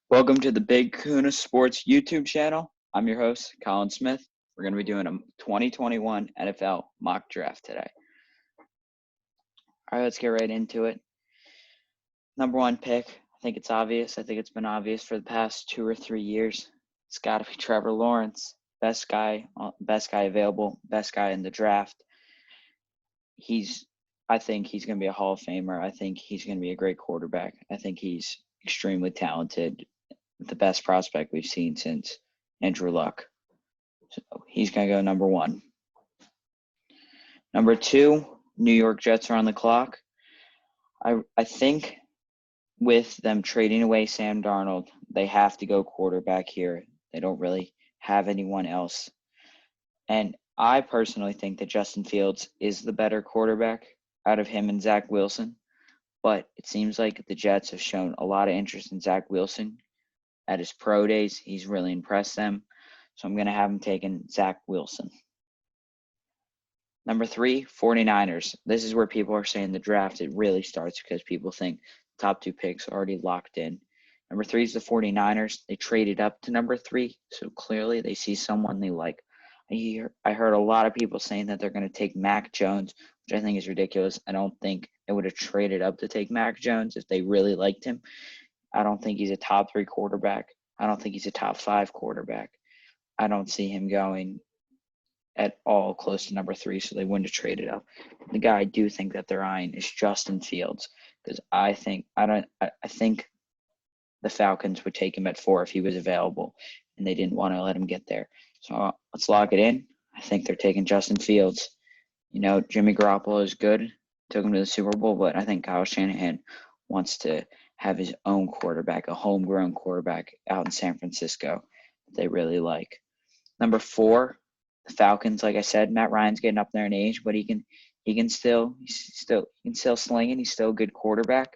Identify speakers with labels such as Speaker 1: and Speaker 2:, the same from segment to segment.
Speaker 1: Welcome to the Big KAHUNA Sports YouTube channel. I'm your host, Colin Smith. We're going to be doing a 2021 NFL mock draft today. All right, let's get right into it. Number one pick, I think it's obvious. I think it's been obvious for the past 2 or 3 years. It's got to be Trevor Lawrence, best guy available, best guy in the draft. I think he's going to be a Hall of Famer. I think he's going to be a great quarterback. I think he's extremely talented, the best prospect we've seen since Andrew Luck. So he's going to go number one. Number two, New York Jets are on the clock. I think with them trading away Sam Darnold, they have to go quarterback here. They don't really have anyone else. And I personally think that Justin Fields is the better quarterback out of him and Zach Wilson. But it seems like the Jets have shown a lot of interest in Zach Wilson at his pro days. He's really impressed them. So I'm going to have him taking Zach Wilson. Number three, 49ers. This is where people are saying the draft, it really starts because people think the top two picks are already locked in. Number three is the 49ers. They traded up to number three, so clearly they see someone they like. I heard a lot of people saying that they're going to take Mac Jones, which I think is ridiculous. I don't think they would have traded up to take Mac Jones if they really liked him. I don't think he's a top three quarterback. I don't think he's a top five quarterback. I don't see him going at all close to number three, so they wouldn't have traded up. The guy I do think that they're eyeing is Justin Fields, because I think the Falcons would take him at 4 if he was available, and they didn't want to let him get there. So let's lock it in. I think they're taking Justin Fields. You know, Jimmy Garoppolo is good, took him to the Super Bowl, but I think Kyle Shanahan wants to have his own quarterback, a homegrown quarterback out in San Francisco that they really like. Number 4, the Falcons. Like I said, Matt Ryan's getting up there in age, but he can still sling it. He's still a good quarterback.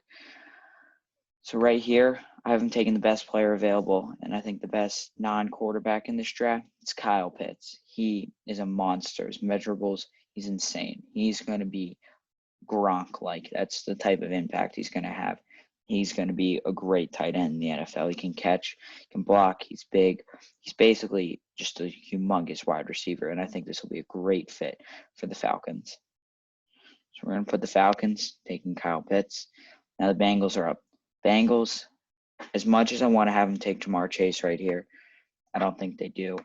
Speaker 1: So right here, I have him taking the best player available, and I think the best non-quarterback in this draft is Kyle Pitts. He is a monster. His measurables, he's insane. He's going to be Gronk-like. That's the type of impact he's going to have. He's going to be a great tight end in the NFL. He can catch, he can block, he's big. He's basically just a humongous wide receiver, and I think this will be a great fit for the Falcons. So we're going to put the Falcons, taking Kyle Pitts. Now the Bengals are up. Bengals, as much as I want to have them take Jamar Chase right here, I don't think they do.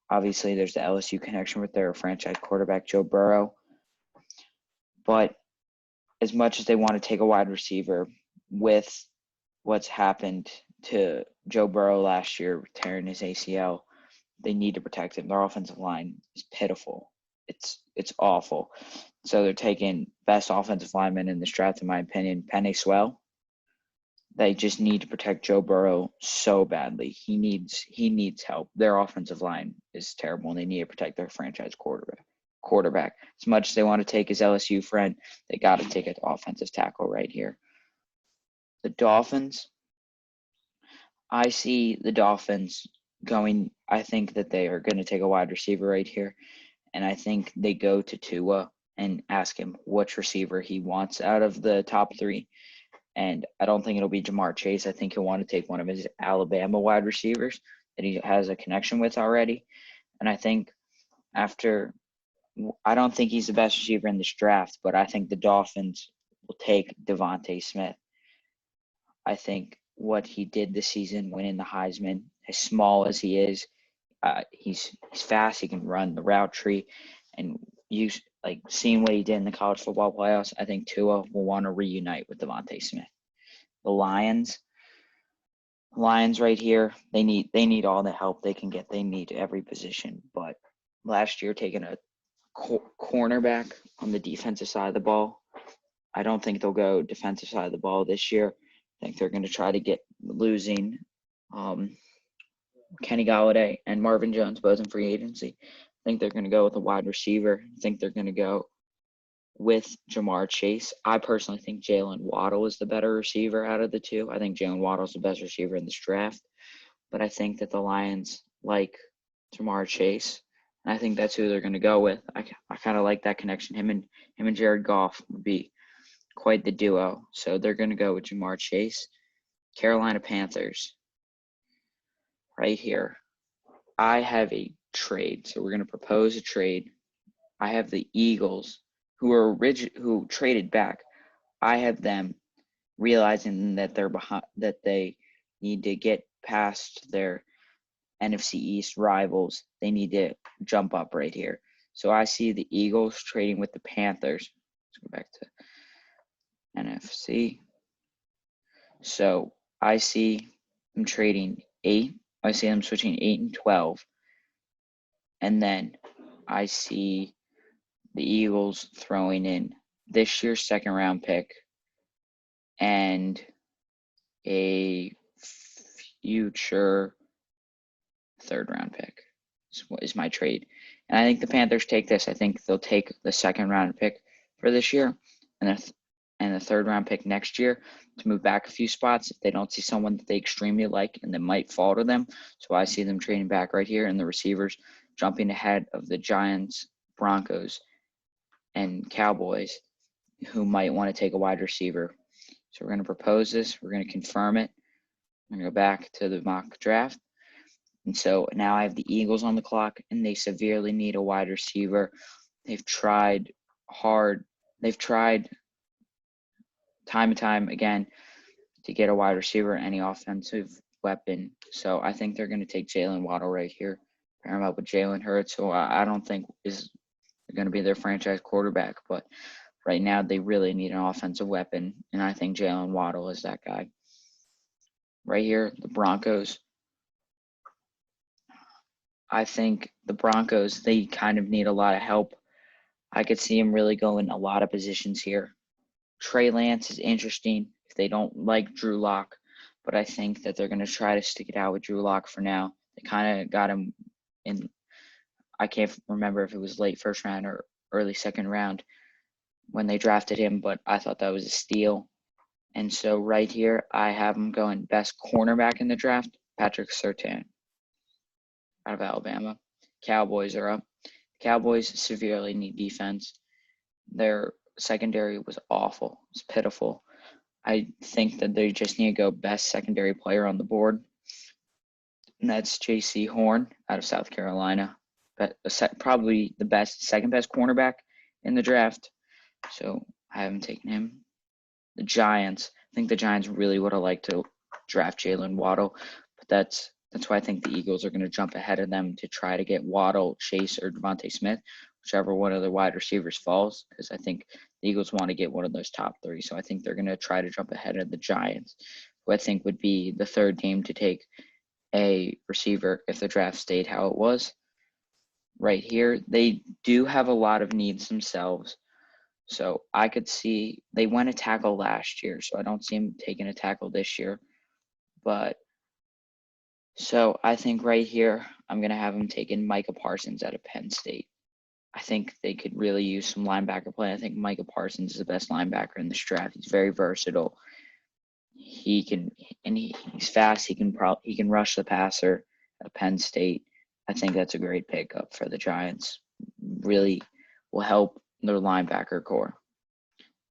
Speaker 1: Obviously, there's the LSU connection with their franchise quarterback, Joe Burrow. But as much as they want to take a wide receiver, with what's happened to Joe Burrow last year, tearing his ACL, they need to protect him. Their offensive line is pitiful. It's awful. So they're taking best offensive lineman in this draft, in my opinion, Penei Sewell. They just need to protect Joe Burrow so badly. He needs help. Their offensive line is terrible, and they need to protect their franchise quarterback. As much as they want to take his LSU friend, they got to take an offensive tackle right here. The Dolphins, I see the Dolphins going. I think that they are going to take a wide receiver right here, and I think they go to Tua and ask him which receiver he wants out of the top 3. And I don't think it'll be Jamar Chase. I think he'll want to take one of his Alabama wide receivers that he has a connection with already. And I think I don't think he's the best receiver in this draft, but I think the Dolphins will take Devontae Smith. I think what he did this season, winning the Heisman, as small as he is, he's fast. He can run the route tree, and seeing what he did in the college football playoffs. I think Tua will want to reunite with Devontae Smith. The Lions right here, they need all the help they can get. They need every position. But last year, taking a cornerback on the defensive side of the ball, I don't think they'll go defensive side of the ball this year. I think they're going to try to get losing Kenny Golladay and Marvin Jones both in free agency. I think they're going to go with a wide receiver. I think they're going to go with Jamar Chase. I personally think Jalen Waddle is the better receiver out of the two. I think Jalen Waddle is the best receiver in this draft. But I think that the Lions like Jamar Chase, and I think that's who they're going to go with. I kind of like that connection. Him and Jared Goff would be quite the duo. So they're going to go with Jamar Chase. Carolina Panthers. right here, I have a trade. So we're going to propose a trade. I have the Eagles who traded back. I have them realizing that they're behind, that they need to get past their NFC East rivals. They need to jump up right here. So I see the Eagles trading with the Panthers. Let's go back to NFC. So I see them trading 8. I see them switching 8 and 12. And then I see the Eagles throwing in this year's second round pick and a future third round pick is my trade. And I think the Panthers take this. I think they'll take the second round pick for this year and the third round pick next year to move back a few spots if they don't see someone that they extremely like and that might fall to them. So I see them trading back right here and the receivers jumping ahead of the Giants, Broncos, and Cowboys who might want to take a wide receiver. So we're going to propose this. We're going to confirm it. I'm going to go back to the mock draft. And so now I have the Eagles on the clock, and they severely need a wide receiver. They've tried hard. They've tried time and time again to get a wide receiver, any offensive weapon. So I think they're going to take Jalen Waddle right here, pair him up with Jalen Hurts, who I don't think is going to be their franchise quarterback. But right now they really need an offensive weapon, and I think Jalen Waddle is that guy. Right here, the Broncos. I think the Broncos, they kind of need a lot of help. I could see them really going a lot of positions here. Trey Lance is interesting if they don't like Drew Lock, but I think that they're going to try to stick it out with Drew Lock for now. They kind of got him in, I can't remember if it was late first round or early second round when they drafted him, but I thought that was a steal. And so right here, I have him going best cornerback in the draft, Patrick Surtain out of Alabama. Cowboys are up. Cowboys severely need defense. Their secondary was awful. It's pitiful. I think that they just need to go best secondary player on the board. And that's J.C. Horn out of South Carolina. But probably the second best cornerback in the draft. So I haven't taken him. The Giants. I think the Giants really would have liked to draft Jalen Waddle, but that's why I think the Eagles are going to jump ahead of them to try to get Waddle, Chase, or Devontae Smith, whichever one of the wide receivers falls, because I think the Eagles want to get one of those top 3. So I think they're going to try to jump ahead of the Giants, who I think would be the third team to take a receiver if the draft stayed how it was. Right here, they do have a lot of needs themselves. So I could see they went a tackle last year, so I don't see him taking a tackle this year. But so I think right here, I'm going to have him taking Micah Parsons out of Penn State. I think they could really use some linebacker play. I think Micah Parsons is the best linebacker in this draft. He's very versatile. He's fast. He can rush the passer at Penn State. I think that's a great pickup for the Giants. Really will help their linebacker core.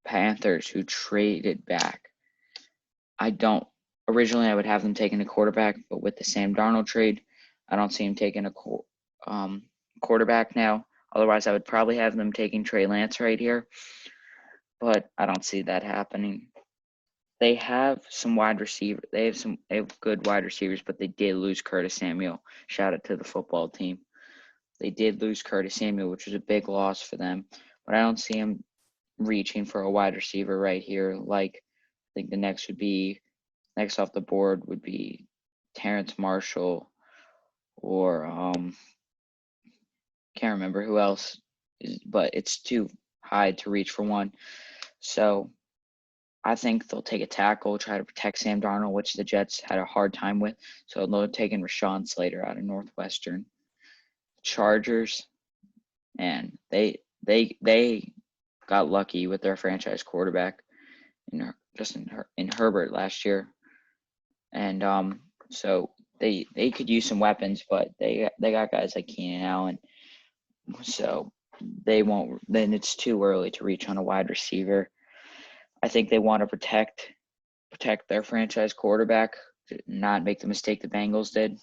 Speaker 1: Panthers, who traded back. Originally I would have them taking a quarterback, but with the Sam Darnold trade, I don't see him taking a quarterback now. Otherwise, I would probably have them taking Trey Lance right here, but I don't see that happening. They have some wide receivers. They have good wide receivers, but they did lose Curtis Samuel. Shout out to the football team. They did lose Curtis Samuel, which was a big loss for them, but I don't see him reaching for a wide receiver right here. Like, I think the next off the board would be Terrence Marshall or can't remember who else, but it's too high to reach for one. So I think they'll take a tackle, try to protect Sam Darnold, which the Jets had a hard time with. So they'll take in Rashawn Slater out of Northwestern. Chargers, and they got lucky with their franchise quarterback in Herbert last year. And so they could use some weapons, but they got guys like Keenan Allen. So they won't. Then it's too early to reach on a wide receiver. I think they want to protect their franchise quarterback, not make the mistake the Bengals did.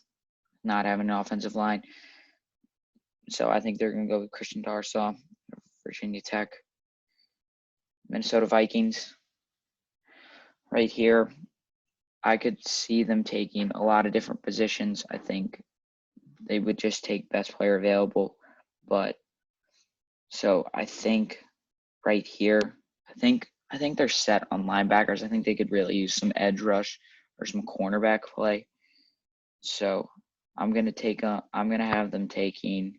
Speaker 1: not having an offensive line. So I think they're going to go with Christian Darsaw, Virginia Tech. Minnesota Vikings, right here. I could see them taking a lot of different positions. I think they would just take best player available. But so I think right here, I think they're set on linebackers. I think they could really use some edge rush or some cornerback play. So I'm gonna have them taking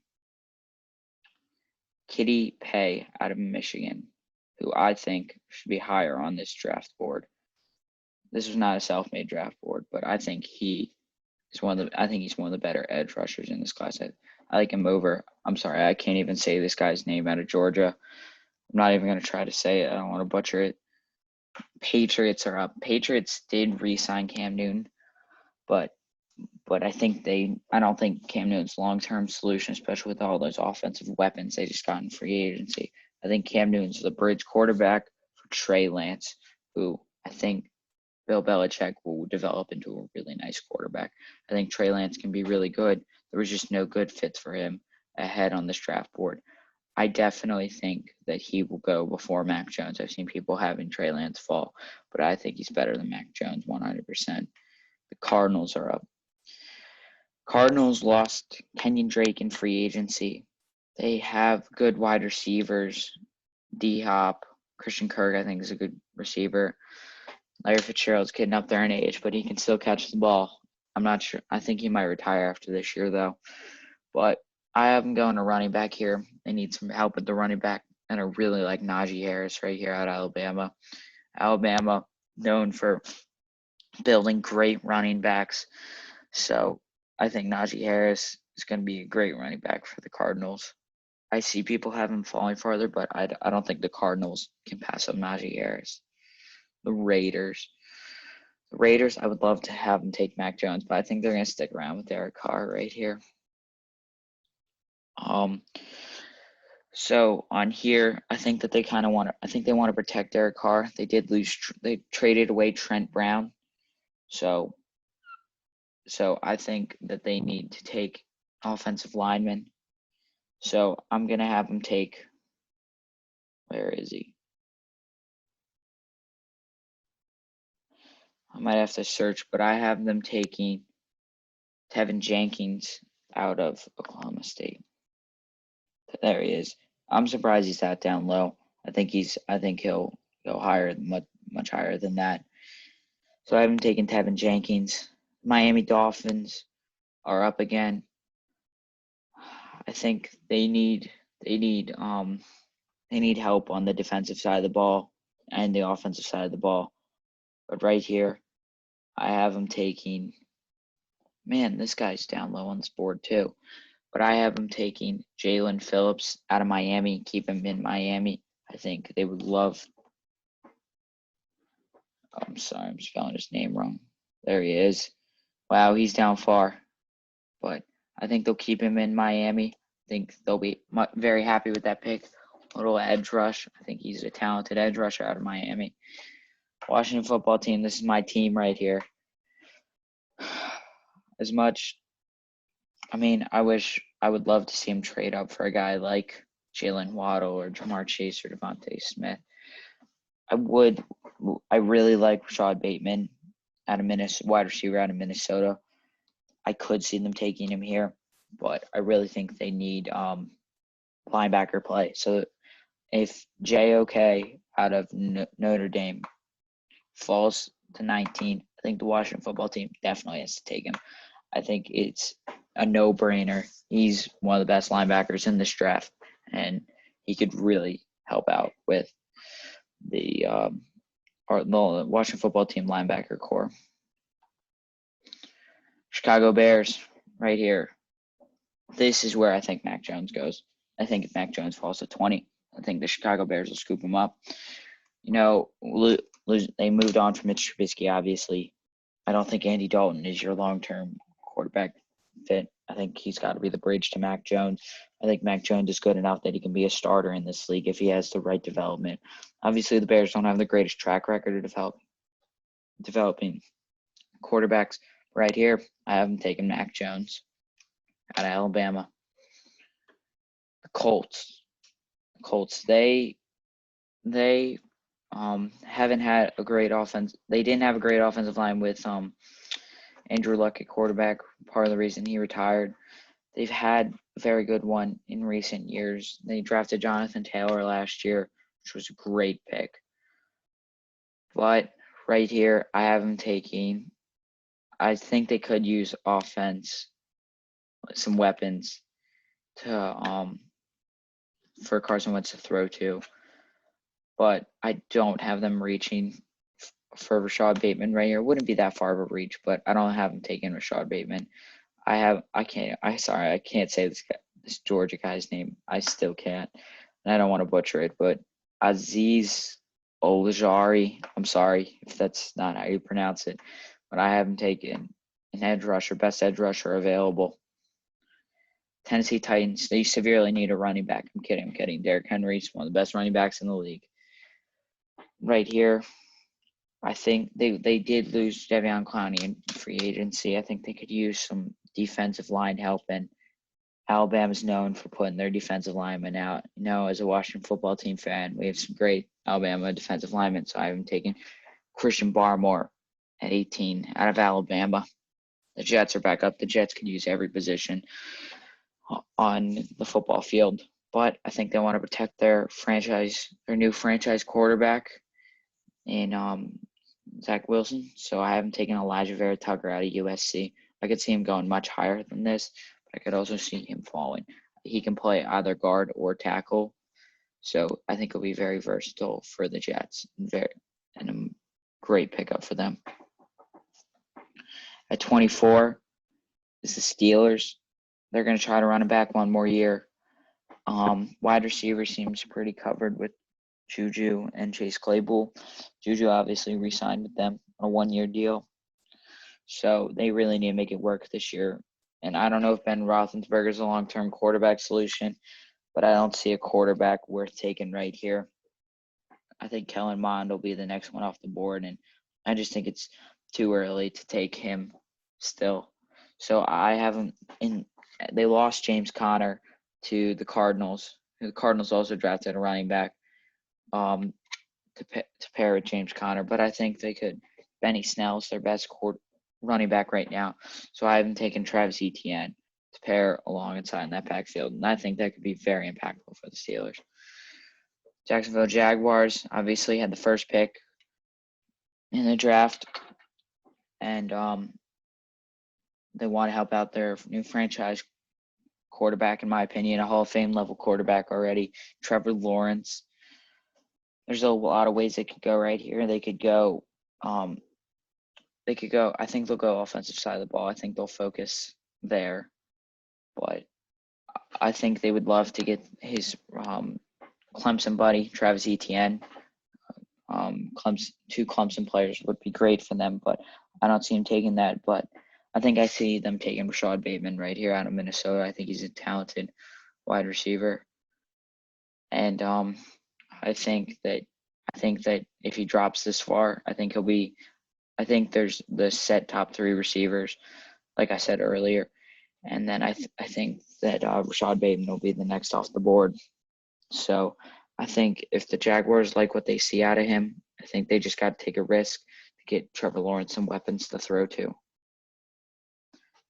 Speaker 1: Kitty Pay out of Michigan, who I think should be higher on this draft board. This was not a self-made draft board, but I think he's one of the better edge rushers in this class. I like him over. I'm sorry, I can't even say this guy's name out of Georgia. I'm not even gonna try to say it. I don't want to butcher it. Patriots are up. Patriots did re-sign Cam Newton, but I don't think Cam Newton's long-term solution, especially with all those offensive weapons they just got in free agency. I think Cam Newton's the bridge quarterback for Trey Lance, who I think Bill Belichick will develop into a really nice quarterback. I think Trey Lance can be really good. There was just no good fits for him ahead on this draft board. I definitely think that he will go before Mac Jones. I've seen people having Trey Lance fall, but I think he's better than Mac Jones 100%. The Cardinals are up. Cardinals lost Kenyon Drake in free agency. They have good wide receivers. D-Hop, Christian Kirk, I think, is a good receiver. Larry Fitzgerald's getting up there in age, but he can still catch the ball. I'm not sure. I think he might retire after this year, though. But I have him going to running back here. They need some help with the running back, and I really like Najee Harris right here out of Alabama. Alabama, known for building great running backs. So I think Najee Harris is going to be a great running back for the Cardinals. I see people have him falling farther, but I don't think the Cardinals can pass up Najee Harris. The Raiders, I would love to have them take Mac Jones, but I think they're going to stick around with Derek Carr right here. So on here, I think that they want to protect Derek Carr. They traded away Trent Brown. So I think that they need to take offensive linemen. So I'm going to have them take, where is he? I might have to search, but I have them taking Tevin Jenkins out of Oklahoma State. There he is. I'm surprised he's that down low. I think he'll go higher, much higher than that. So I haven't taken Tevin Jenkins. Miami Dolphins are up again. I think they need help on the defensive side of the ball and the offensive side of the ball. But right here, I have them taking. Man, this guy's down low on this board too. But I have him taking Jalen Phillips out of Miami, keep him in Miami. I think they would love. Oh, I'm sorry, I'm spelling his name wrong. There he is. Wow, he's down far. But I think they'll keep him in Miami. I think they'll be very happy with that pick. Little edge rush. I think he's a talented edge rusher out of Miami. Washington football team, this is my team right here. As much, I would love to see him trade up for a guy like Jalen Waddle or Jamar Chase or Devontae Smith. I really like Rashad Bateman out of Minnesota, wide receiver out of Minnesota. I could see them taking him here, but I really think they need linebacker play. So if JOK out of Notre Dame falls to 19, I think the Washington football team definitely has to take him. I think it's a no-brainer. He's one of the best linebackers in this draft, and he could really help out with the Washington football team linebacker core. Chicago Bears, right here. This is where I think Mac Jones goes. I think if Mac Jones falls to 20, I think the Chicago Bears will scoop him up. They moved on from Mitch Trubisky, obviously. I don't think Andy Dalton is your long-term quarterback fit. I think he's got to be the bridge to Mac Jones. I think Mac Jones is good enough that he can be a starter in this league if he has the right development. Obviously, the Bears don't have the greatest track record of developing quarterbacks. Right here, I have him taking Mac Jones. out of Alabama. The Colts. They haven't had a great offense. They didn't have a great offensive line with Andrew Luck at quarterback. Part of the reason he retired. They've had a very good one in recent years. They drafted Jonathan Taylor last year, which was a great pick. But right here, I have them taking. I think they could use offense, some weapons to for Carson Wentz to throw to. But I don't have them reaching for Rashad Bateman right here. Wouldn't be that far of a reach, but I don't have them taking Rashad Bateman. I can't say this Georgia guy's name. I still can't. And I don't want to butcher it, but Aziz Olajari. I'm sorry if that's not how you pronounce it, but I have him taken an edge rusher, best edge rusher available. Tennessee Titans, they severely need a running back. I'm kidding. Derrick Henry's one of the best running backs in the league. Right here, I think they did lose Jadeveon Clowney in free agency. I think they could use some defensive line help, and Alabama's known for putting their defensive linemen out. You know, as a Washington football team fan, we have some great Alabama defensive linemen, so I haven't taken Christian Barmore at 18 out of Alabama. The Jets are back up. The Jets could use every position on the football field, but I think they want to protect their new franchise quarterback in Zach Wilson. So I haven't taken Elijah Vera Tucker out of USC. I could see him going much higher than this, but I could also see him falling. He can play either guard or tackle, so I think he'll be very versatile for the Jets and a great pickup for them. At 24 is the Steelers. They're going to try to run it back one more year. Wide receiver seems pretty covered with Juju and Chase Claypool. Juju obviously re-signed with them on a one-year deal. So they really need to make it work this year. And I don't know if Ben Roethlisberger is a long-term quarterback solution, but I don't see a quarterback worth taking right here. I think Kellen Mond will be the next one off the board, and I just think it's too early to take him still. So I have him in. They lost James Conner to the Cardinals. The Cardinals also drafted a running back to pair with James Conner, but I think they could. Benny Snell's their best running back right now, so I haven't taken Travis Etienne to pair alongside in that backfield, and I think that could be very impactful for the Steelers. Jacksonville Jaguars obviously had the first pick in the draft, and they want to help out their new franchise quarterback, in my opinion, a Hall of Fame level quarterback already, Trevor Lawrence. There's a lot of ways they could go right here. They could go, I think they'll go offensive side of the ball. I think they'll focus there. But I think they would love to get his Clemson buddy, Travis Etienne. Two Clemson players would be great for them, but I don't see him taking that. But I think I see them taking Rashad Bateman right here out of Minnesota. I think he's a talented wide receiver. And I think that if he drops this far, I think there's the set top three receivers, like I said earlier. And then I think that Rashad Bateman will be the next off the board. So I think if the Jaguars like what they see out of him, I think they just got to take a risk to get Trevor Lawrence some weapons to throw to.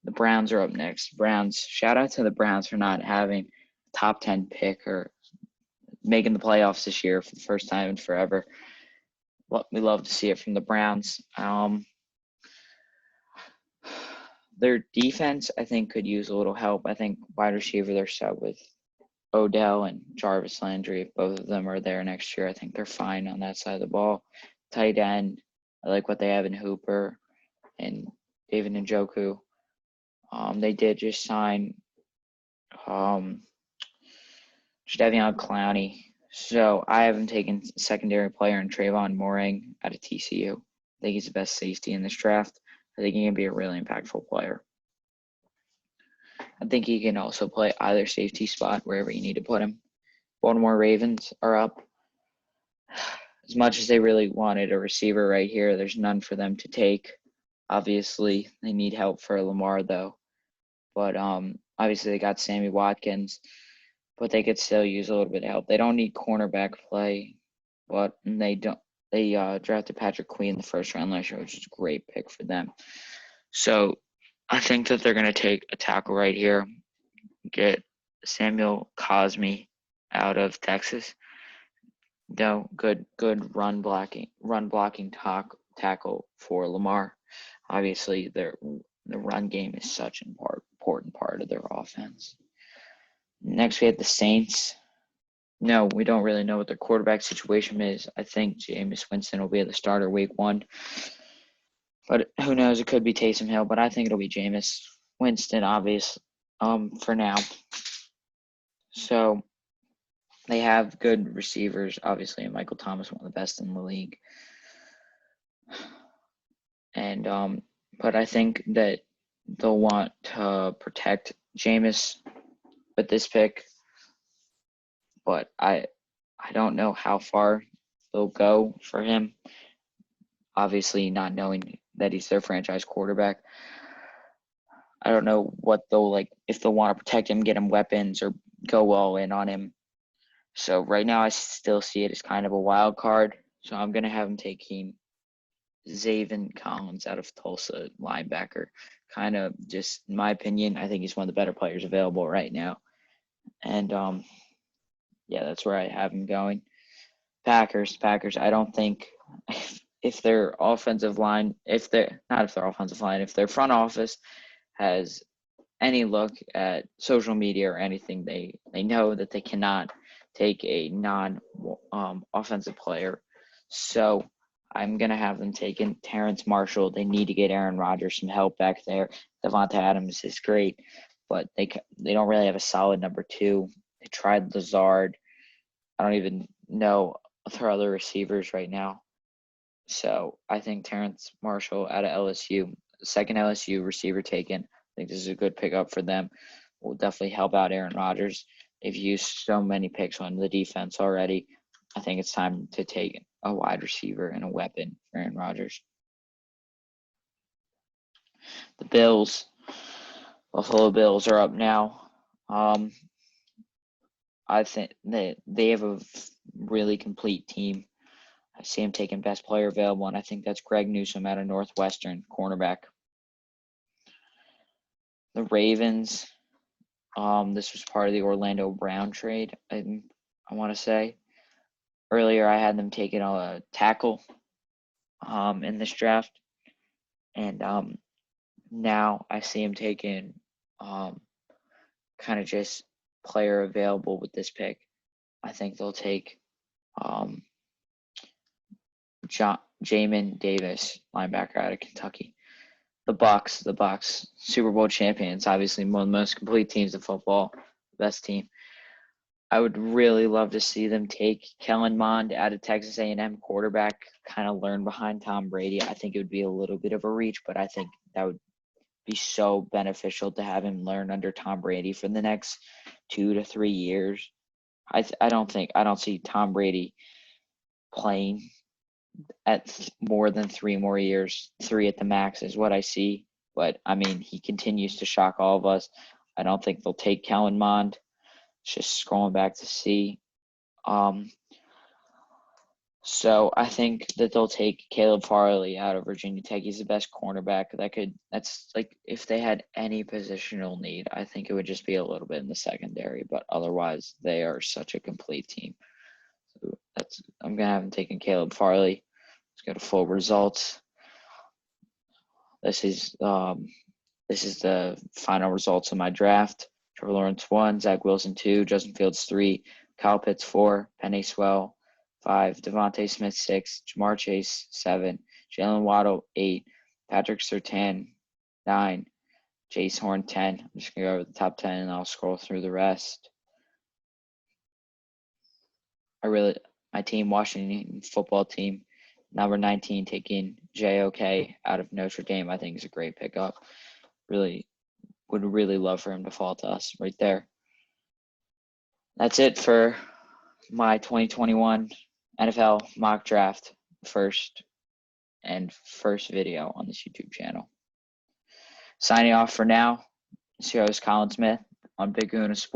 Speaker 1: The Browns are up next. Shout out to the Browns for not having a top 10 pick or making the playoffs this year for the first time in forever. We love to see it from the Browns. Their defense, I think, could use a little help. I think wide receiver, they're set with Odell and Jarvis Landry. If both of them are there next year, I think they're fine on that side of the ball. Tight end, I like what they have in Hooper and David Njoku. They did just sign Jadeveon Clowney. So I haven't taken secondary player in Trayvon Moring out of TCU. I think he's the best safety in this draft. I think he can be a really impactful player. I think he can also play either safety spot wherever you need to put him. Baltimore Ravens are up. As much as they really wanted a receiver right here, there's none for them to take. Obviously, they need help for Lamar, though. But Obviously, they got Sammy Watkins, but they could still use a little bit of help. They don't need cornerback play, but they don't. They drafted Patrick Queen in the first round last year, which is a great pick for them. So I think that they're going to take a tackle right here, get Samuel Cosme out of Texas. No, good run blocking tackle for Lamar. Obviously, the run game is such an important part of their offense. Next, we have the Saints. No, we don't really know what their quarterback situation is. I think Jameis Winston will be the starter week 1. But who knows? It could be Taysom Hill, but I think it'll be Jameis Winston, obvious, for now. So they have good receivers, obviously, and Michael Thomas, one of the best in the league. And but I think that they'll want to protect Jameis with this pick. But I don't know how far they'll go for him. Obviously, not knowing that he's their franchise quarterback. I don't know what they'll like, if they'll want to protect him, get him weapons, or go all in on him. So right now, I still see it as kind of a wild card. So I'm going to have him taking Zaven Collins out of Tulsa, linebacker. Kind of just, in my opinion, I think he's one of the better players available right now. And yeah, that's where I have him going. Packers. I don't think if their offensive line, if their front office has any look at social media or anything, they know that they cannot take a non-offensive player. So I'm going to have them taking Terrence Marshall. They need to get Aaron Rodgers some help back there. Devonta Adams is great, but they don't really have a solid number 2. They tried Lazard. I don't even know their other receivers right now. So I think Terrence Marshall out of LSU, second LSU receiver taken. I think this is a good pickup for them. Will definitely help out Aaron Rodgers. They've used so many picks on the defense already. I think it's time to take a wide receiver and a weapon for Aaron Rodgers. The Bills, Buffalo Bills are up now. I think they have a really complete team. I see him taking best player available, and I think that's Greg Newsome out of Northwestern, cornerback. The Ravens, this was part of the Orlando Brown trade, I want to say. Earlier, I had them taking a tackle in this draft, and now I see him taking kind of just player available with this pick. I think they'll take Jamin Davis, linebacker out of Kentucky. The Bucs, Super Bowl champions, obviously one of the most complete teams in football, best team. I would really love to see them take Kellen Mond out of Texas A&M, quarterback, kind of learn behind Tom Brady. I think it would be a little bit of a reach, but I think that would be so beneficial to have him learn under Tom Brady for the next 2 to 3 years. I don't see Tom Brady playing at more than 3 more years. 3 at the max is what I see. But, I mean, he continues to shock all of us. I don't think they'll take Kellen Mond. Just scrolling back to see. So I think that they'll take Caleb Farley out of Virginia Tech. He's the best cornerback. That's like, if they had any positional need, I think it would just be a little bit in the secondary. But otherwise, they are such a complete team. So I'm gonna have them taking Caleb Farley. Let's go to full results. This is the final results of my draft. Trevor Lawrence 1, Zach Wilson 2, Justin Fields 3, Kyle Pitts 4, Penny Swell 5, Devontae Smith 6, Jamar Chase 7, Jalen Waddle 8, Patrick Surtain 9, Jace Horn 10. I'm just gonna go over the top 10 and I'll scroll through the rest. My team, Washington football team, number 19, taking JOK out of Notre Dame, I think is a great pickup. Would really love for him to fall to us right there. That's it for my 2021 NFL mock draft first video on this YouTube channel. Signing off for now, it's your host Colin Smith. on Big Kahuna Sports.